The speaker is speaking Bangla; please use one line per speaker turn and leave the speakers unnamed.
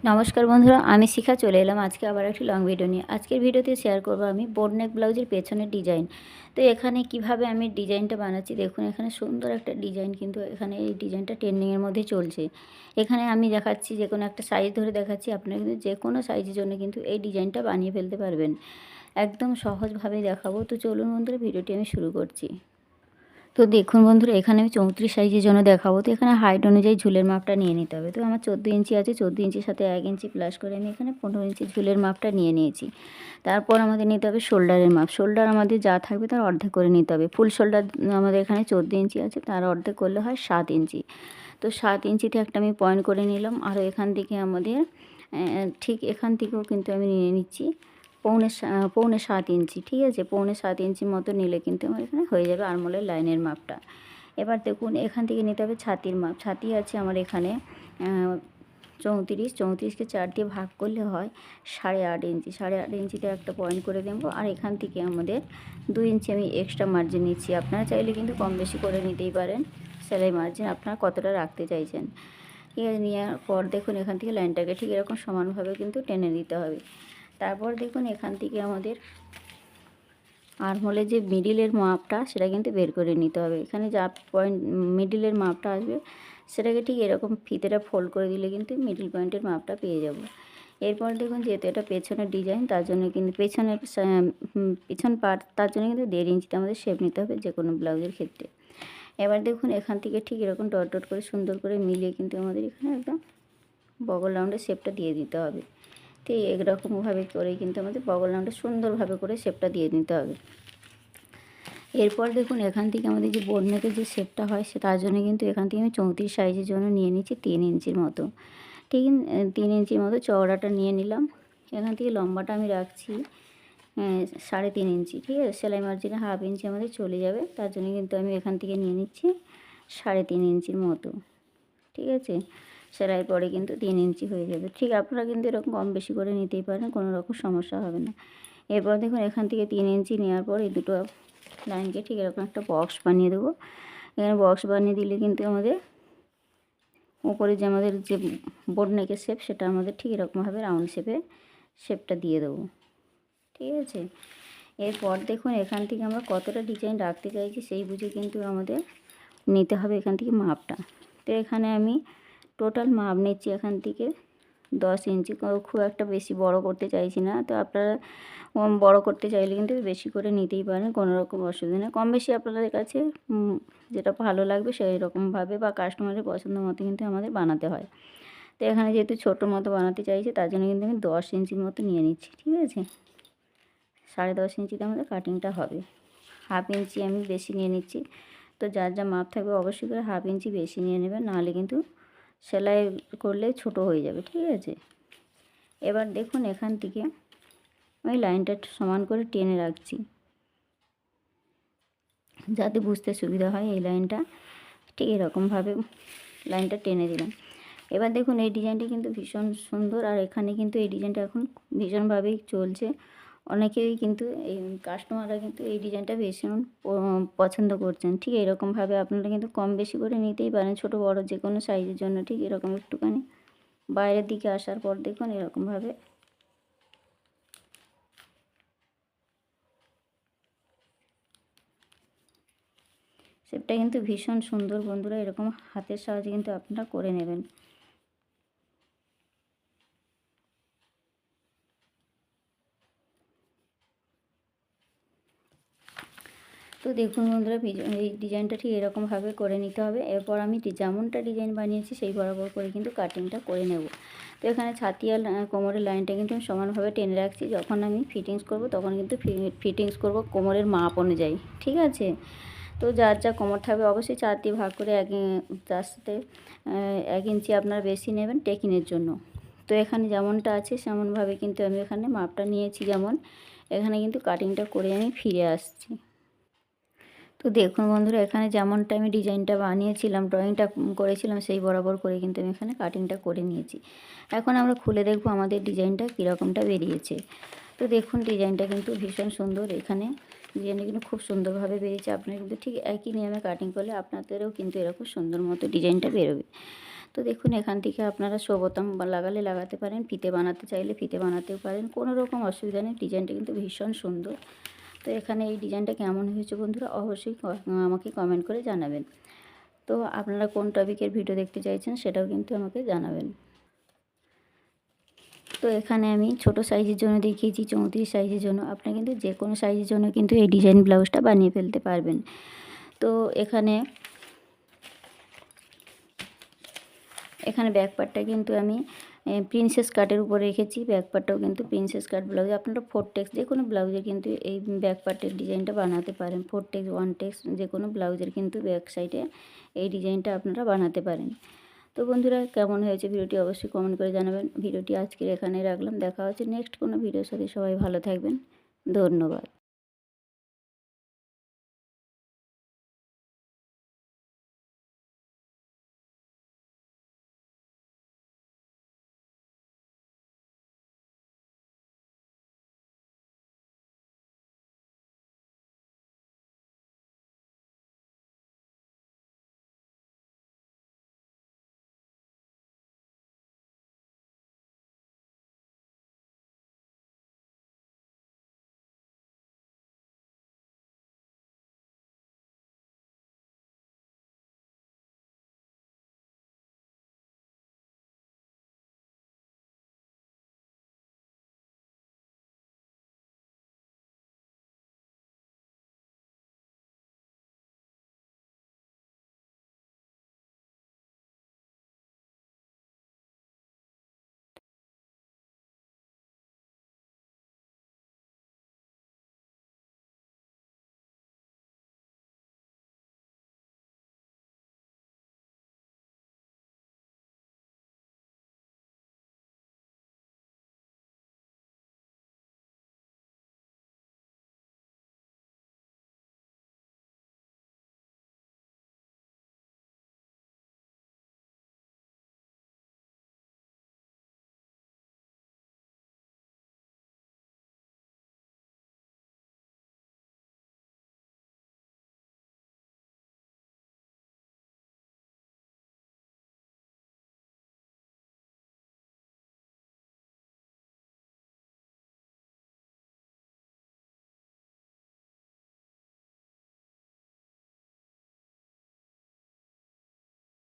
নমস্কার বন্ধুরা, আমি শিখা চলে এলাম আজকে আবার একটি লং ভিডিও নিয়ে। আজকের ভিডিওতে শেয়ার করব আমি বোট নেক ব্লাউজের পেছনের ডিজাইন। তো এখানে কিভাবে আমি ডিজাইনটা বানাচ্ছি দেখুন। এখানে সুন্দর একটা ডিজাইন, কিন্তু এখানে এই ডিজাইনটা ট্রেন্ডিংয়ের মধ্যে চলছে। এখানে আমি দেখাচ্ছি, যে কোনো একটা সাইজ ধরে দেখাচ্ছি, আপনারা কিন্তু যে কোনো সাইজের জন্য কিন্তু এই ডিজাইনটা বানিয়ে ফেলতে পারবেন। একদম সহজভাবে দেখাবো। তো চলুন বন্ধুরা, ভিডিওটি আমি শুরু করছি। তো দেখুন বন্ধুরা, এখানে আমি 34 সাইজের জন্য দেখাবো। তো এখানে হাইট অনুযায়ী ঝুলের মাপটা নিয়ে নিতে হবে। তো আমার 14 ইঞ্চি আছে, 14 ইঞ্চির সাথে 1 ইঞ্চি প্লাস করে আমি এখানে 15 ইঞ্চি ঝুলের মাপটা নিয়ে নিয়েছি। তারপর আমাদের নিতে হবে শোল্ডারের মাপ। শোল্ডার আমাদের যা থাকবে তার অর্ধেক করে নিতে হবে। ফুল শোল্ডার আমাদের এখানে 14 ইঞ্চি আছে, তার অর্ধেক করলে হয় 7 ইঞ্চি। তো 7 ইঞ্চিতে একটা আমি পয়েন্ট করে নিলাম। আর এখান থেকে আমাদের ঠিক এখান থেকেও কিন্তু আমি নিয়ে নিচ্ছি পৌনে 7 ইঞ্চি। ঠিক আছে, পৌনে 7 ইঞ্চি মতো নিলে কিন্তু আমার এখানে হয়ে যাবে আরমোলের লাইনের মাপটা। এবার দেখুন, এখান থেকে নিতে হবে ছাতির মাপ। ছাতি আছে আমার এখানে 34। 34কে 4 দিয়ে ভাগ করলে হয় 8.5 ইঞ্চি। 8.5 ইঞ্চিতে একটা পয়েন্ট করে দেবো। আর এখান থেকে আমাদের 2 ইঞ্চি আমি এক্সট্রা মার্জিন নিচ্ছি। আপনারা চাইলে কিন্তু কম বেশি করে নিতেই পারেন সেলাই মার্জিন, আপনারা কতটা রাখতে চাইছেন। ঠিক আছে, নেওয়ার পর দেখুন এখান থেকে লাইনটাকে ঠিক এরকম সমানভাবে কিন্তু টেনে দিতে হবে। তারপর দেখুন এখান থেকে আমাদের আরমোলের যে মিডিলের মাপটা সেটা কিন্তু বের করে নিতে হবে। এখানে যা পয়েন্ট মিডিলের মাপটা আসবে সেটাকে ঠিক এরকম ফিতেটা ফোল্ড করে দিলে কিন্তু মিডিল পয়েন্টের মাপটা পেয়ে যাব। এরপর দেখুন, যেহেতু এটা পেছনের ডিজাইন, তার জন্য কিন্তু পিছন পার্ট, তার জন্য কিন্তু 1.5 ইঞ্চিতে আমাদের শেপ নিতে হবে যে কোনো ব্লাউজের ক্ষেত্রে। এবার দেখুন এখান থেকে ঠিক এরকম ডট ডট করে সুন্দর করে মিলিয়ে কিন্তু আমাদের এখানে একদম বগল রাউন্ডের শেপটা দিয়ে দিতে হবে। ঠিক এরকমভাবে করেই কিন্তু আমাদের বগল রাউন্ডে সুন্দরভাবে করে শেপটা দিয়ে দিতে হবে। এরপর দেখুন এখান থেকে আমাদের যে বোট নেকের যে শেপটা হয় তার জন্য কিন্তু এখান থেকে আমি 34 সাইজের জন্য নিয়ে নিচ্ছি 3 ইঞ্চির মতো। ঠিক 3 ইঞ্চির মতো চওড়াটা নিয়ে নিলাম। এখান থেকে লম্বাটা আমি রাখছি 3.5 ইঞ্চি। ঠিক আছে, সেলাই মার্জিনে 1/2 ইঞ্চি আমাদের চলে যাবে, তার জন্য কিন্তু আমি এখান থেকে নিয়ে নিচ্ছি 3.5 ইঞ্চির মতো। ঠিক আছে, সেলাই পরে কিন্তু 3 ইঞ্চি হয়ে যাবে। ঠিক আপনারা কিন্তু এরকম কম বেশি করে নিতেই পারেন, কোনো রকম সমস্যা হবে না। এরপর দেখুন এখান থেকে 3 ইঞ্চি নেওয়ার পর এই দুটো লাইনকে ঠিক এরকম একটা বক্স বানিয়ে দেবো। এখানে বক্স বানিয়ে দিলে কিন্তু আমাদের উপরে যে আমাদের যে বোট নেকের শেপ সেটা আমাদের ঠিক এরকমভাবে রাউন্ড শেপটা দিয়ে দেবো। ঠিক আছে, এরপর দেখুন এখান থেকে আমরা কতটা ডিজাইন রাখতে চাইছি সেই বুঝে কিন্তু আমাদের নিতে হবে এখান থেকে মাপটা। তো এখানে আমি টোটাল মাপ নিচ্ছি এখান থেকে 10 ইঞ্চি। খুব একটা বেশি বড় করতে চাইছি না। তো আপনারা বড় করতে চাইলে কিন্তু বেশি করে নিতেই পারেন, কোনো রকম অসুবিধা নেই। কম বেশি আপনাদের কাছে যেটা ভালো লাগবে সেই রকমভাবে বা কাস্টমারের পছন্দ মতো কিন্তু আমাদের বানাতে হয়। তো এখানে যেহেতু ছোটো মতো বানাতে চাইছি, তার জন্য কিন্তু আমি 10 ইঞ্চির মতো নিয়ে নিচ্ছি। ঠিক আছে, 10.5 ইঞ্চিতে আমাদের কাটিংটা হবে। 1/2 ইঞ্চি আমি বেশি নিয়ে নিচ্ছি। তো যার যা মাপ থাকবে অবশ্যই করে 1/2 ইঞ্চি বেশি নিয়ে নেবেন, নাহলে কিন্তু সেলাই করলে ছোট হয়ে যাবে। ঠিক আছে, এবার দেখুন এখান থেকে আমি লাইনটা সমান করে টেনে রাখছি যাতে বুঝতে সুবিধা হয়। এই লাইনটা ঠিক এরকমভাবে লাইনটা টেনে দিলাম। এবার দেখুন এই ডিজাইনটা কিন্তু ভীষণ সুন্দর, আর এখানে কিন্তু এই ডিজাইনটা এখন ভীষণভাবেই চলছে। অনেকেই কিন্তু এই কাস্টমাররা কিন্তু এই ডিজাইনটা ভীষণ পছন্দ করছেন। ঠিক এরকমভাবে আপনারা কিন্তু কম বেশি করে নিতেই পারেন, ছোট বড় যে কোনো সাইজের জন্য। ঠিক এরকম একটুখানি বাইরের দিকে আসার পর দেখুন এরকমভাবে শেপটা কিন্তু ভীষণ সুন্দর বন্ধুরা। এরকম হাতের সাহায্যে কিন্তু আপনারা করে নেবেন। তো দেখুন বন্ধুরা, এই ডিজাইনটা ঠিক এরকমভাবে করে নিতে হবে। এরপর আমি যেমনটা ডিজাইন বানিয়েছি সেই বরাবর করে কিন্তু কাটিংটা করে নেব। তো এখানে ছাতি আর কোমরের লাইনটা কিন্তু আমি সমানভাবে টেনে রাখছি। যখন আমি ফিটিংস করব তখন কিন্তু ফিটিংস করব কোমরের মাপ অনুযায়ী। ঠিক আছে, তো যার যা কোমর থাকবে অবশ্যই 4 দিয়ে ভাগ করে তার সাথে 1 ইঞ্চি আপনারা বেশি নেবেন টেকিনের জন্য। তো এখানে যেমনটা আছে সেমনভাবে কিন্তু আমি এখানে মাপটা নিয়েছি যেমন, এখানে কিন্তু কাটিংটা করে আমি ফিরে আসছি। তো দেখুন বন্ধুরা, এখানে যেমনটা আমি ডিজাইনটা বানিয়েছিলাম, ড্রয়িংটা করেছিলাম, সেই বরাবর করে কিন্তু আমি এখানে কাটিংটা করে নিয়েছি। এখন আমরা খুলে দেখব আমাদের ডিজাইনটা কীরকমটা বেরিয়েছে। তো দেখুন ডিজাইনটা কিন্তু ভীষণ সুন্দর। এখানে ডিজাইনটা কিন্তু খুব সুন্দরভাবে বেরিয়েছে। আপনারা কিন্তু ঠিক একই নিয়মে কাটিং করলে আপনাদেরও কিন্তু এরকম সুন্দর মতো ডিজাইনটা বেরোবে। তো দেখুন এখান থেকে আপনারা শো বোতাম লাগালে লাগাতে পারেন, ফিতে বানাতে চাইলে ফিতে বানাতেও পারেন, কোনো রকম অসুবিধা নেই। ডিজাইনটা কিন্তু ভীষণ সুন্দর। তো এখানে এই ডিজাইনটা কেমন হয়েছে বন্ধুরা অবশ্যই আমাকে কমেন্ট করে জানাবেন। তো আপনারা কোন টপিকের ভিডিও দেখতে চাইছেন সেটাও কিন্তু আমাকে জানাবেন। তো এখানে আমি ছোট সাইজের জন্য দেখিয়েছি 34 সাইজের জন্য, আপনারা কিন্তু যে কোনো সাইজের জন্য কিন্তু এই ডিজাইন ব্লাউজটা বানিয়ে ফেলতে পারবেন। তো এখানে ব্যাক পার্টটা কিন্তু আমি প্রিন্সেস কাটের উপরে রেখেছি। ব্যাক পার্টটাও কিন্তু প্রিন্সেস কাট ব্লাউজ, আপনারা 4 টেক্স যে কোনো ব্লাউজের কিন্তু এই ব্যাক পার্টের ডিজাইনটা বানাতে পারেন। 4 টেক্স 1 টেক্স যে কোনো ব্লাউজের কিন্তু ব্যাক সাইডে এই ডিজাইনটা আপনারা বানাতে পারেন। তো বন্ধুরা কেমন হয়েছে ভিডিওটি অবশ্যই কমেন্ট করে জানাবেন। ভিডিওটি আজকে এখানে রাখলাম, দেখা হচ্ছে নেক্সট কোনো ভিডিওর সাথে। সবাই ভালো থাকবেন, ধন্যবাদ।